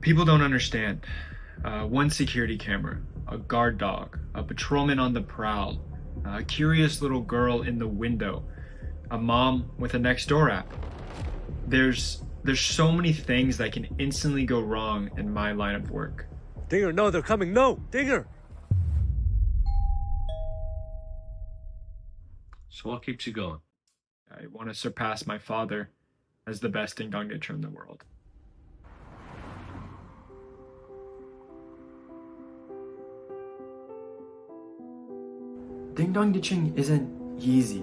People don't understand. One security camera, a guard dog, a patrolman on the prowl, a curious little girl in the window, a mom with a next door app. There's so many things that can instantly go wrong in my line of work. Dinger, no, they're coming. No, Dinger. So what keeps you going? I want to surpass my father as the best ding dong ditcher in the world. Ding dong ditching isn't easy.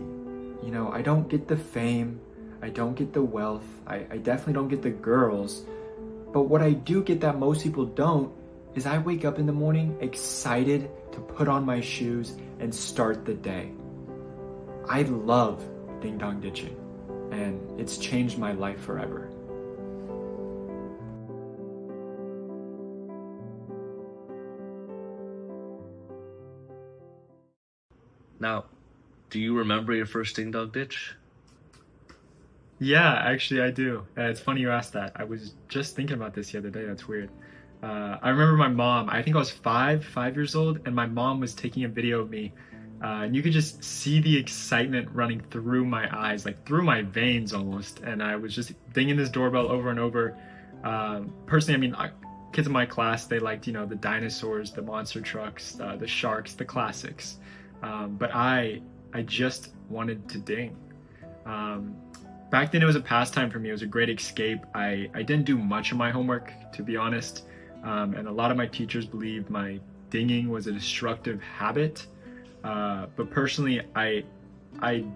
You know, I don't get the fame, I don't get the wealth, I definitely don't get the girls. But what I do get that most people don't is I wake up in the morning excited to put on my shoes and start the day. I love ding dong ditching, and it's changed my life forever. Now, do you remember your first ding dong ditch? Yeah, actually I do. It's funny you asked that. I was just thinking about this the other day. That's weird. I remember my mom, I think I was 5 years old, and my mom was taking a video of me. And you could just see the excitement running through my eyes, like through my veins almost. And I was just dinging this doorbell over and over. Personally, I mean, kids in my class, they liked, the dinosaurs, the monster trucks, the sharks, the classics. But I just wanted to ding. Back then it was a pastime for me. It was a great escape. I didn't do much of my homework, to be honest. And a lot of my teachers believed my dinging was a destructive habit. But personally, I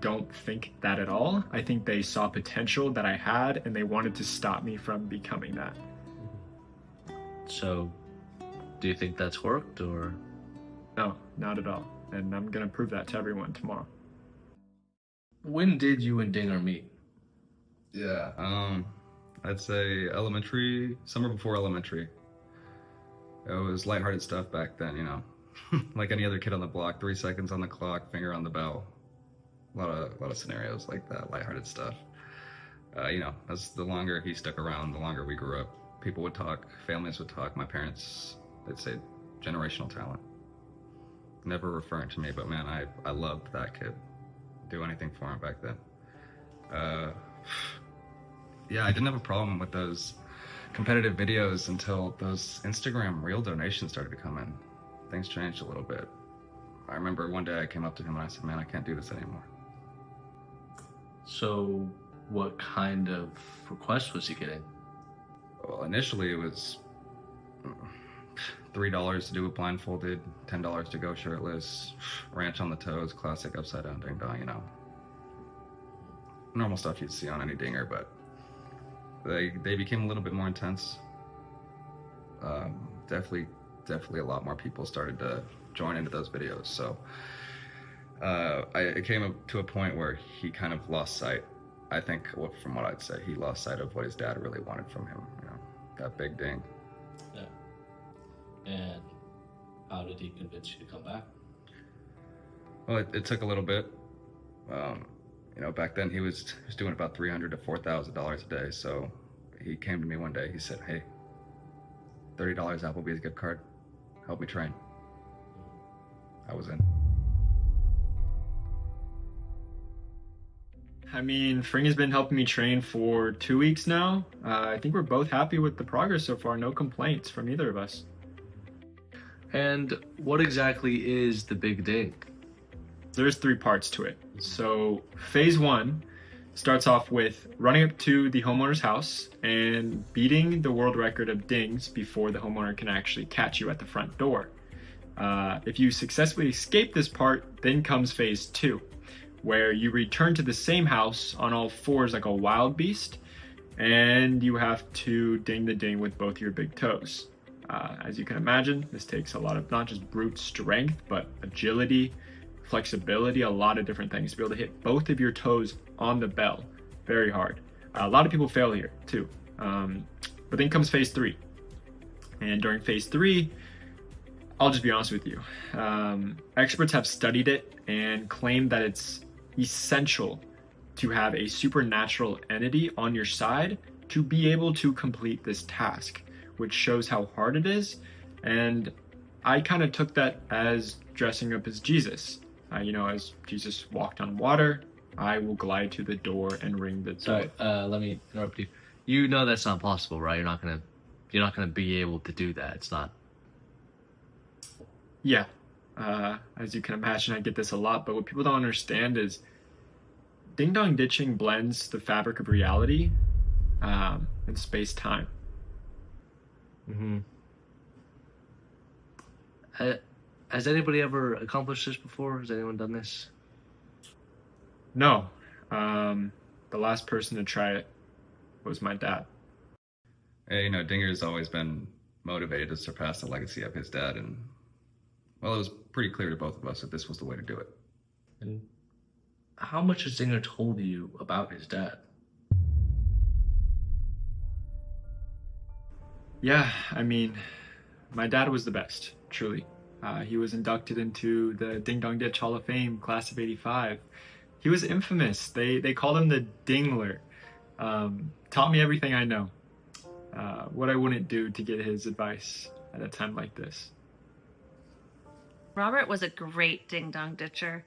don't think that at all. I think they saw potential that I had, and they wanted to stop me from becoming that. So, do you think that's worked, or? No, not at all. And I'm gonna prove that to everyone tomorrow. When did you and Dinger meet? Yeah, I'd say summer before elementary. It was lighthearted stuff back then, like any other kid on the block, 3 seconds on the clock, finger on the bell. A lot of scenarios like that, lighthearted stuff. As the longer he stuck around, the longer we grew up. People would talk, families would talk, my parents, they'd say generational talent. Never referring to me, but man, I loved that kid. Do anything for him back then. Yeah, I didn't have a problem with those competitive videos until those Instagram reel donations started to come in. Things changed a little bit. I remember one day I came up to him and I said, man, I can't do this anymore. So, what kind of request was he getting? Well, initially it was $3 to do it blindfolded, $10 to go shirtless, ranch on the toes, classic upside down ding dong, Normal stuff you'd see on any dinger, but they became a little bit more intense. Definitely a lot more people started to join into those videos. So it came up to a point where he kind of lost sight. I think, from what I'd say, he lost sight of what his dad really wanted from him, that big ding. Yeah. And how did he convince you to come back? Well, it took a little bit. Back then he was doing about $300 to $4,000 a day. So he came to me one day. He said, "Hey, $30 Applebee's gift card. Help me train." I was in. I mean, Fring has been helping me train for 2 weeks now. I think we're both happy with the progress so far. No complaints from either of us. And what exactly is the big ding? There's 3 parts to it. So phase 1 starts off with running up to the homeowner's house and beating the world record of dings before the homeowner can actually catch you at the front door. If you successfully escape this part, then comes phase 2, where you return to the same house on all fours like a wild beast, and you have to ding the ding with both your big toes. As you can imagine, this takes a lot of not just brute strength, but agility, flexibility, a lot of different things to be able to hit both of your toes on the bell. Very hard. A lot of people fail here too. But then comes phase 3. And during phase 3, I'll just be honest with you. Experts have studied it and claim that it's essential to have a supernatural entity on your side to be able to complete this task, which shows how hard it is. And I kind of took that as dressing up as Jesus. As Jesus walked on water, I will glide to the door and ring the door. Sorry, let me interrupt you. You know that's not possible, right? You're not gonna be able to do that. It's not. Yeah. As you can imagine, I get this a lot, but what people don't understand is ding dong ditching blends the fabric of reality and space-time. Mm-hmm. Has anybody ever accomplished this before? Has anyone done this? No. The last person to try it was my dad. Hey, Dinger's always been motivated to surpass the legacy of his dad, and well, it was pretty clear to both of us that this was the way to do it. And how much has Dinger told you about his dad? Yeah, my dad was the best, truly. He was inducted into the Ding Dong Ditch Hall of Fame, class of '85. He was infamous. They called him the Dingler. Taught me everything I know. What I wouldn't do to get his advice at a time like this. Robert was a great ding-dong ditcher.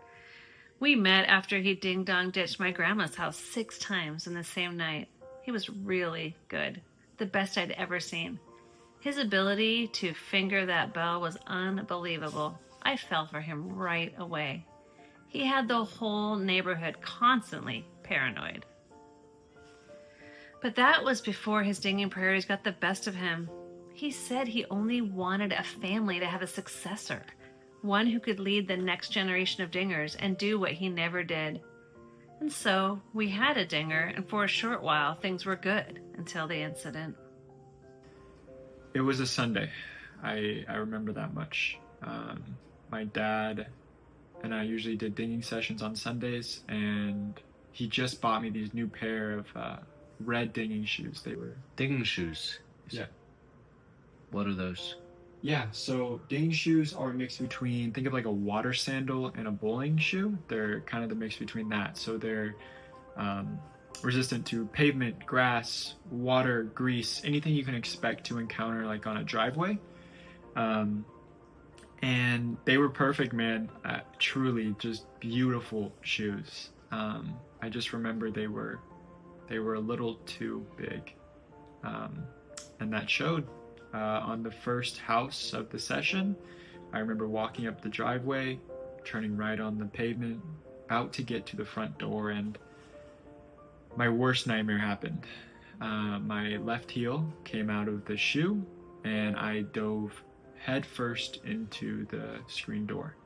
We met after he ding-dong ditched my grandma's house 6 times in the same night. He was really good. The best I'd ever seen. His ability to finger that bell was unbelievable. I fell for him right away. He had the whole neighborhood constantly paranoid. But that was before his dinging priorities got the best of him. He said he only wanted a family to have a successor, one who could lead the next generation of dingers and do what he never did. And so we had a dinger, and for a short while things were good until the incident. It was a Sunday. I remember that much. My dad and I usually did dinging sessions on Sundays, and he just bought me these new pair of red dinging shoes. They were Dinging shoes. Yeah. What are those? Yeah, so dinging shoes are a mix between, think of like a water sandal and a bowling shoe. They're kind of the mix between that. So they're resistant to pavement, grass, water, grease, anything you can expect to encounter like on a driveway. And they were perfect, man. Truly just beautiful shoes. I just remember they were a little too big. And that showed. On the first house of the session, I remember walking up the driveway, turning right on the pavement, about to get to the front door, and my worst nightmare happened. My left heel came out of the shoe, and I dove headfirst into the screen door.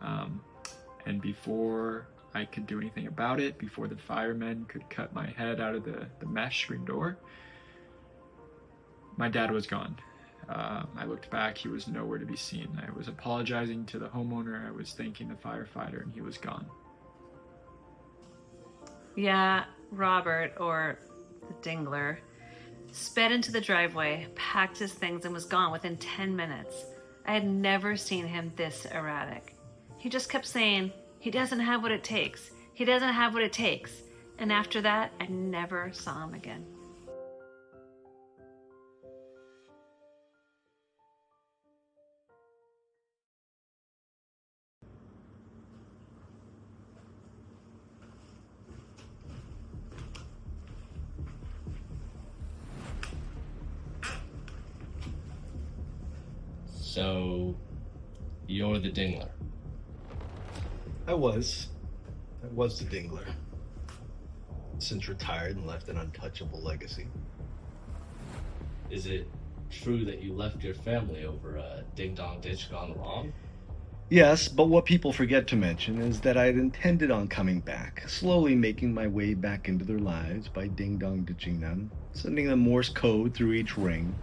And before I could do anything about it, before the firemen could cut my head out of the mesh screen door, my dad was gone. I looked back, he was nowhere to be seen. I was apologizing to the homeowner, I was thanking the firefighter, and he was gone. Yeah, Robert, or the Dingler, sped into the driveway, packed his things, and was gone within 10 minutes. I had never seen him this erratic. He just kept saying, he doesn't have what it takes. He doesn't have what it takes. And after that, I never saw him again. So, you're the Dingler. I was the Dingler. Since retired and left an untouchable legacy. Is it true that you left your family over a ding-dong ditch gone wrong? Yes, but what people forget to mention is that I had intended on coming back, slowly making my way back into their lives by ding-dong ditching them, sending them Morse code through each ring.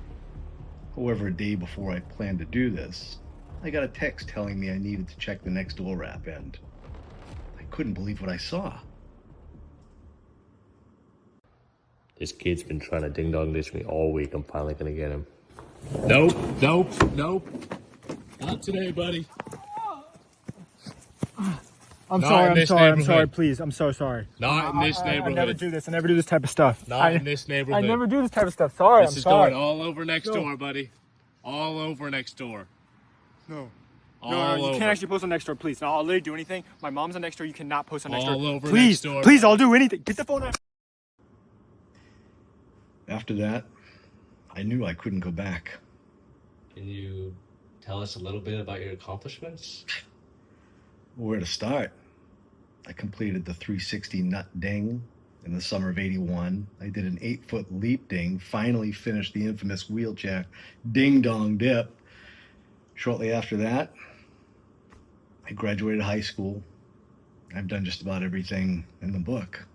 However, a day before I planned to do this, I got a text telling me I needed to check the next door wrap, and I couldn't believe what I saw. This kid's been trying to ding-dong ditch me all week. I'm finally gonna get him. Nope. Not today, buddy. I'm Not sorry, in I'm this sorry, I'm sorry, neighborhood. please. I'm so sorry. Not in this I never neighborhood. do this. I never do this type of stuff. Not in this neighborhood. I never do this type of stuff. Sorry, This I'm is sorry. going all over next No. door, buddy. All over next door. No. All No, you over. can't actually post on next door, please. No, I'll literally do anything. My mom's on next door. You cannot post on next All door. over Please, next door. please, I'll do anything. Get the phone out. After that, I knew I couldn't go back. Can you tell us a little bit about your accomplishments? Where to start? I completed the 360 nut ding in the summer of '81. I did an 8-foot leap ding, finally finished the infamous wheelchair ding dong dip. Shortly after that, I graduated high school. I've done just about everything in the book.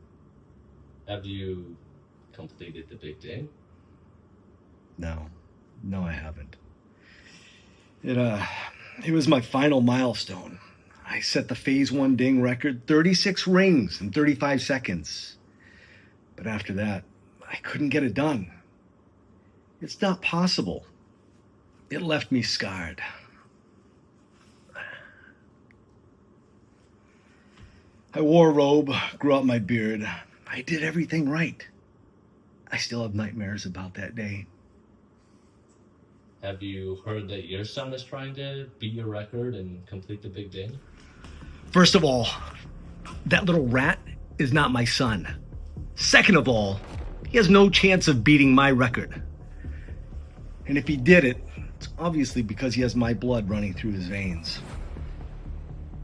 Have you completed the big ding? No, I haven't. It was my final milestone. I set the phase 1 ding record, 36 rings in 35 seconds. But after that, I couldn't get it done. It's not possible. It left me scarred. I wore a robe, grew out my beard. I did everything right. I still have nightmares about that day. Have you heard that your son is trying to beat your record and complete the big ding? First of all, that little rat is not my son. Second of all, he has no chance of beating my record. And if he did it, it's obviously because he has my blood running through his veins.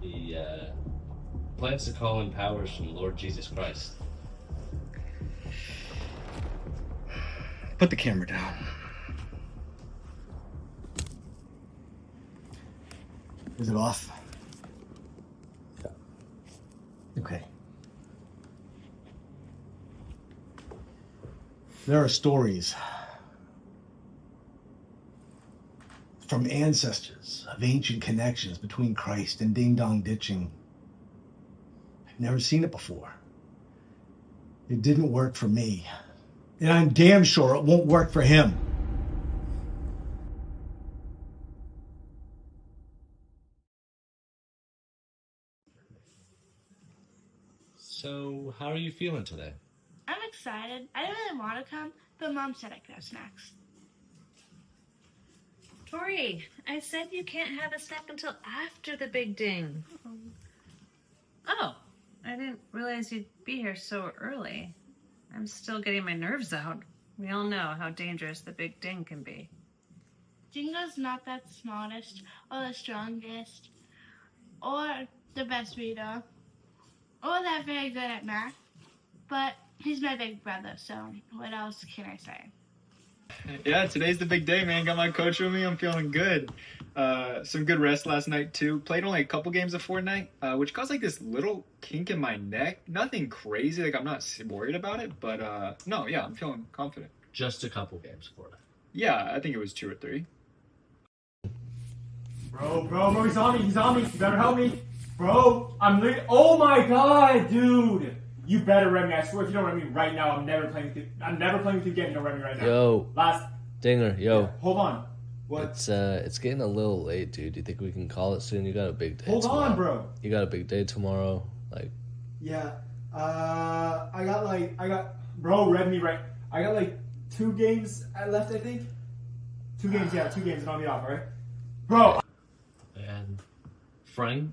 He plans to call in powers from Lord Jesus Christ. Put the camera down. Is it off? Yeah. Okay. There are stories from ancestors of ancient connections between Christ and ding-dong ditching. I've never seen it before. It didn't work for me. And I'm damn sure it won't work for him. So, how are you feeling today? I'm excited. I didn't really want to come, but Mom said I could have snacks. Tori, I said you can't have a snack until after the big ding. Oh, I didn't realize you'd be here so early. I'm still getting my nerves out. We all know how dangerous the big ding can be. Jingo's not that smartest or the strongest or the best reader or that very good at math, but he's my big brother, so what else can I say? Yeah, today's the big day, man. Got my coach with me. I'm feeling good. Some good rest last night, too. Played only a couple games of Fortnite, which caused like this little kink in my neck. Nothing crazy. Like, I'm not worried about it, but no, yeah, I'm feeling confident. Just a couple games for it. Yeah, I think it was 2 or 3. Bro, he's on me. You better help me. Bro, oh my god, dude. You better rem me. I swear if you don't rem me right now, I'm never playing with you. I'm never playing with you again if you don't rem me right now. Yo. Dinger, yo. Yeah, hold on. What? It's getting a little late, dude. Do you think we can call it soon? You got a big day Hold tomorrow. on, bro. You got a big day tomorrow. Like, Yeah. Bro, rem me right. I got like 2 games left, I think. 2 games, yeah, 2 games and I'll be off, right? Bro. And Frank,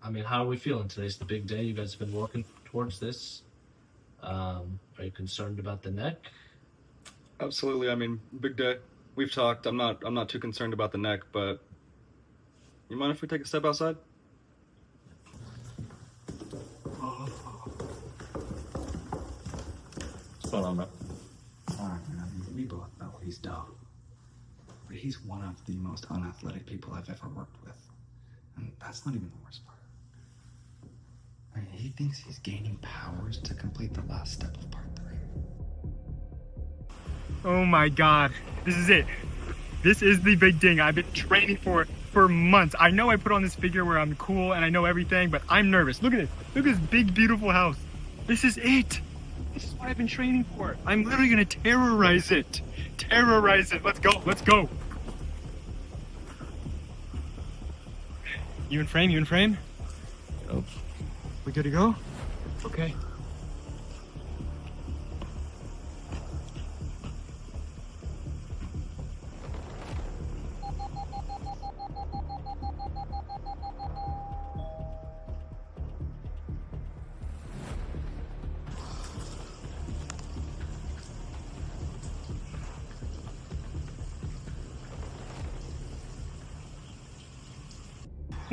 I mean, how are we feeling? Today's the big day. You guys have been working towards this. Are you concerned about the neck? Absolutely. I mean, big day. We've talked. I'm not too concerned about the neck, but you mind if we take a step outside? What's going on, bro? Alright, man. We both know he's dumb. But he's one of the most unathletic people I've ever worked with. And that's not even the worst part. I mean, he thinks he's gaining powers to complete the last step of part 3. Oh my god, this is it. This is the big ding. I've been training for months. I know I put on this figure where I'm cool and I know everything, but I'm nervous. Look at this. Look at this big, beautiful house. This is it. This is what I've been training for. I'm literally gonna terrorize it. Terrorize it. Let's go. Let's go. You in frame? oh. We good to go? Okay.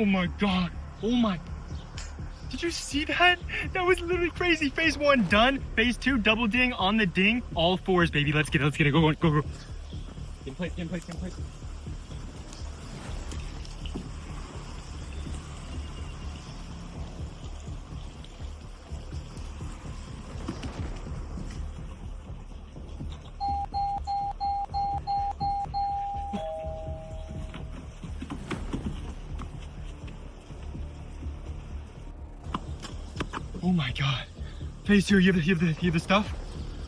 Oh my god. Oh my. Did you see that? That was literally crazy. Phase 1 done. Phase 2 double ding on the ding. All fours, baby. Let's get it. Let's get it. Go, go, go, go. Get in place, get in place, get in place. Oh my god. Phase 2, you have the stuff?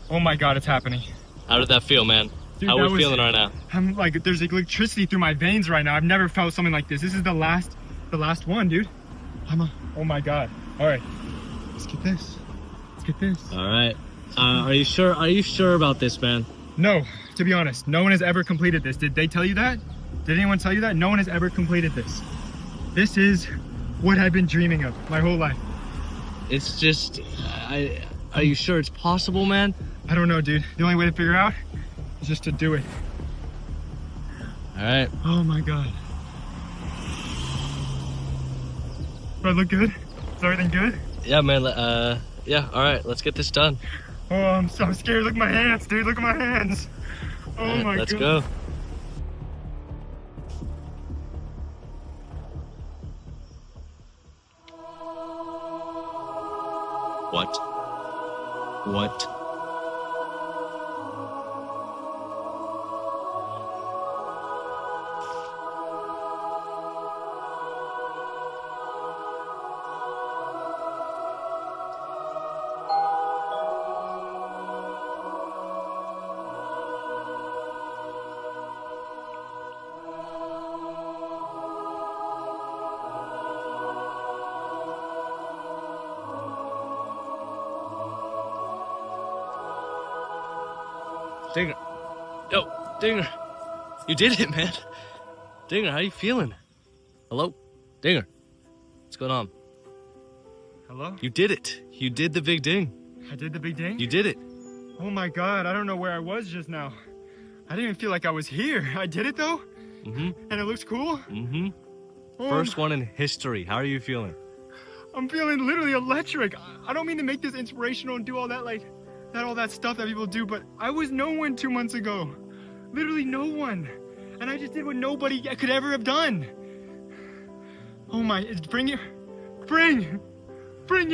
Oh my god, it's happening. How did that feel, man? Dude, How that are we was- feeling right now? I'm like, there's like electricity through my veins right now. I've never felt something like this. This is the last one, dude. Oh my god. All right, let's get this. Let's get this. All right. Are you sure? Are you sure about this, man? No, to be honest, no one has ever completed this. Did they tell you that? Did anyone tell you that? No one has ever completed this. This is what I've been dreaming of my whole life. It's just, are you sure it's possible, man? I don't know, dude. The only way to figure out is just to do it. All right. Oh my god. Do I look good? Is everything good? Yeah, man. Yeah. All right. Let's get this done. Oh, I'm so scared. Look at my hands, dude. Look at my hands. Oh All right, my let's god. go. What? What? Dinger. Yo, Dinger. You did it, man. Dinger, how you feeling? Hello? Dinger. What's going on? Hello? You did it. You did the big ding. I did the big ding? You did it. Oh my god, I don't know where I was just now. I didn't even feel like I was here. I did it though? Mm-hmm. And it looks cool? Mm-hmm. Oh, First one in history. How are you feeling? I'm feeling literally electric. I don't mean to make this inspirational and do all that all that stuff that people do, but I was no one 2 months ago. Literally no one. And I just did what nobody could ever have done. Oh my, bring, yeah,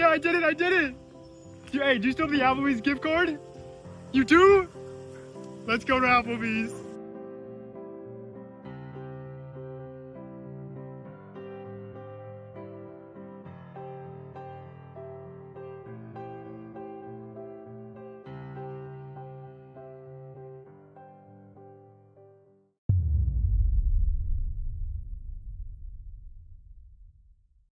I did it. Hey, do you still have the Applebee's gift card? You do? Let's go to Applebee's.